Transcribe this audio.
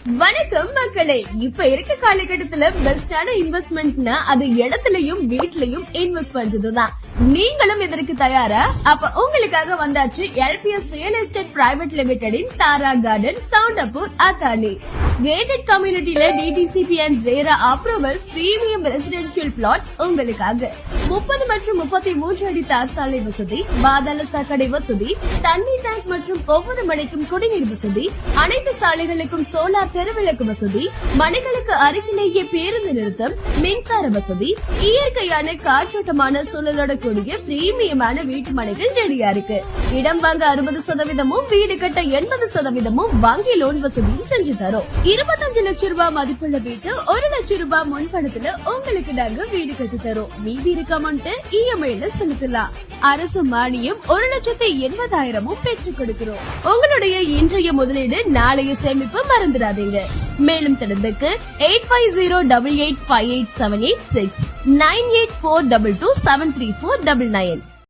வணக்கம் மக்களே. இப்ப இருக்க காலகட்டத்துல பெஸ்டான இன்வெஸ்ட்மெண்ட்னா அது இடத்துலயும் வீட்லயும் இன்வெஸ்ட் பண்றதுதான். நீங்களும் இதற்கு தயாரா? அப்ப உங்களுக்காக வந்தாச்சு எல்பிஎஸ் ரியல் எஸ்டேட் பிரைவேட் லிமிடெடின் தாரா கார்டன், சவுண்டப்பூர், அத்தானி. கேட்டட் கம்யூனிட்டில DTCP and RERA approvals premium residential plot உங்களுக்காக. 30 மற்றும் 33 அடி தார் சாலை வசதி, பாதாள சாக்கடை வசதி, தண்ணீர் டேங்க் மற்றும் ஒவ்வொரு மணிக்கும் குடிநீர் வசதி, அனைத்து சாலைகளுக்கும் சோலார் தெருவிளக்கு வசதி, மனைகளுக்கு அருகிலேயே பேருந்து நிறுத்தம், மின்சார வசதி, இயற்கையான காற்றோட்டமான சூழலோட கூடிய பிரீமியமான வீட்டு மனைகள் ரெடியா இருக்கு. இடம் வாங்க 60%, வீடு கட்ட 80% வங்கி லோன் வசதியும் செஞ்சு தரோம். 25 லட்சம் ரூபாய் மதிப்புள்ள வீட்டு 1 லட்சம் ரூபாய் முன்பணத்துல உங்களுக்கு நாங்க வீடு கட்டி தரோம். மீதி இருக்க அமௌண்ட் இஎம்ஐல செலுத்தலாம். அரசு மானியம் 1,80,000 பெற்றுக் கொடுக்கிறோம். உங்களுடைய இன்றைய முதலீடு நாளைய சேமிப்பு மறந்துடாதீங்க. மேலும் தொடர்புக்கு 8508858786 984227349.